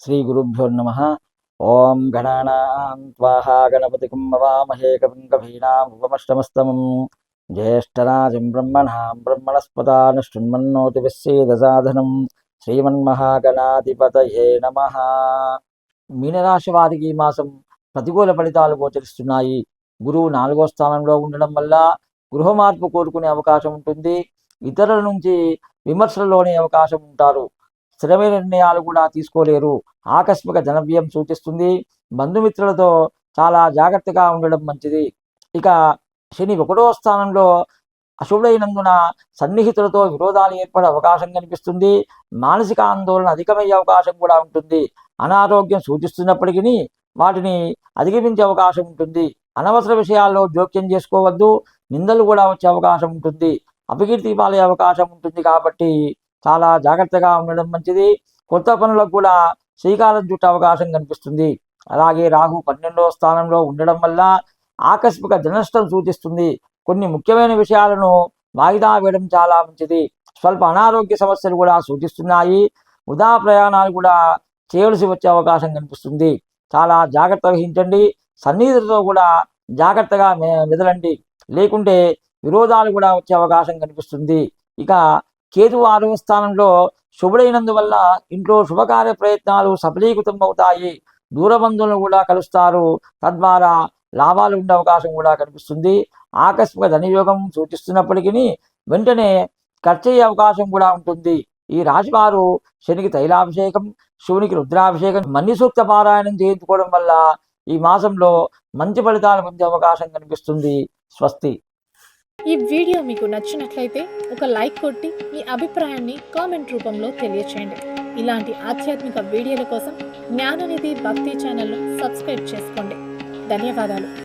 श्रीगुरुभ्यो नमः। ओं गणानां त्वा गणपतिं हवामहे कविं कवीनामुपमश्रमस्तमं ज्येष्ठराजं ब्रह्मणां ब्रह्मणस्पदान् शृण्वन्नोतिभिस्सीदसाधनं శ్రీమన్మహాగణాధిపతయే నమః. మీనరాశి వారికి ఈ మాసం ప్రతికూల ఫలితాలు గోచరిస్తున్నాయి. గురువు 4వ స్థానంలో ఉండడం వల్ల గృహ మార్పు కోరుకునే అవకాశం ఉంటుంది. ఇతరుల నుంచి విమర్శలలోనే అవకాశం ఉంటారు. స్థిరమైన నిర్ణయాలు కూడా తీసుకోలేరు. ఆకస్మిక ధనవ్యయం సూచిస్తుంది. బంధుమిత్రులతో చాలా జాగ్రత్తగా ఉండడం మంచిది. ఇక శని 1వ స్థానంలో అశుభుడైనందున సన్నిహితులతో విరోధాలు ఏర్పడే అవకాశం కనిపిస్తుంది. మానసిక ఆందోళన అధికమయ్యే అవకాశం కూడా ఉంటుంది. అనారోగ్యం సూచిస్తున్నప్పటికీ వాటిని అధిగమించే అవకాశం ఉంటుంది. అనవసర విషయాల్లో జోక్యం చేసుకోవద్దు. నిందలు కూడా వచ్చే అవకాశం ఉంటుంది. అపకీర్తి పాలే అవకాశం ఉంటుంది. కాబట్టి చాలా జాగ్రత్తగా ఉండడం మంచిది. కొత్త పనులకు కూడా శ్రీకారం చుట్టే అవకాశం కనిపిస్తుంది. అలాగే రాహు 12వ స్థానంలో ఉండడం వల్ల ఆకస్మిక ధననష్టం సూచిస్తుంది. కొన్ని ముఖ్యమైన విషయాలను వాయిదా వేయడం చాలా మంచిది. స్వల్ప అనారోగ్య సమస్యలు కూడా సూచిస్తున్నాయి. వృధా ప్రయాణాలు కూడా చేయవలసి వచ్చే అవకాశం కనిపిస్తుంది. చాలా జాగ్రత్త వహించండి. సన్నిహితులతో కూడా జాగ్రత్తగా మెదలండి, లేకుంటే విరోధాలు కూడా వచ్చే అవకాశం కనిపిస్తుంది. ఇక కేతు 6వ స్థానంలో శుభుడైనందువల్ల ఇంట్లో శుభకార్య ప్రయత్నాలు సఫలీకృతం అవుతాయి. దూరబంధువులను కూడా కలుస్తారు. తద్వారా లాభాలు ఉండే అవకాశం కూడా కనిపిస్తుంది. ఆకస్మిక ధనయోగం సూచిస్తున్నప్పటికీ వెంటనే ఖర్చయ్యే అవకాశం కూడా ఉంటుంది. ఈ రాశివారు శనికి తైలాభిషేకం, శివునికి రుద్రాభిషేకం, మన్ని సూక్త పారాయణం చేయించుకోవడం వల్ల ఈ మాసంలో మంచి ఫలితాలు పొందే అవకాశం కనిపిస్తుంది. స్వస్తి. ఈ వీడియో మీకు నచ్చినట్లయితే ఒక లైక్ కొట్టి మీ అభిప్రాయాన్ని కామెంట్ రూపంలో తెలియచేయండి. ఇలాంటి ఆధ్యాత్మిక వీడియోల కోసం జ్ఞాననిధి భక్తి ఛానల్ను సబ్స్క్రైబ్ చేసుకోండి. ధన్యవాదాలు.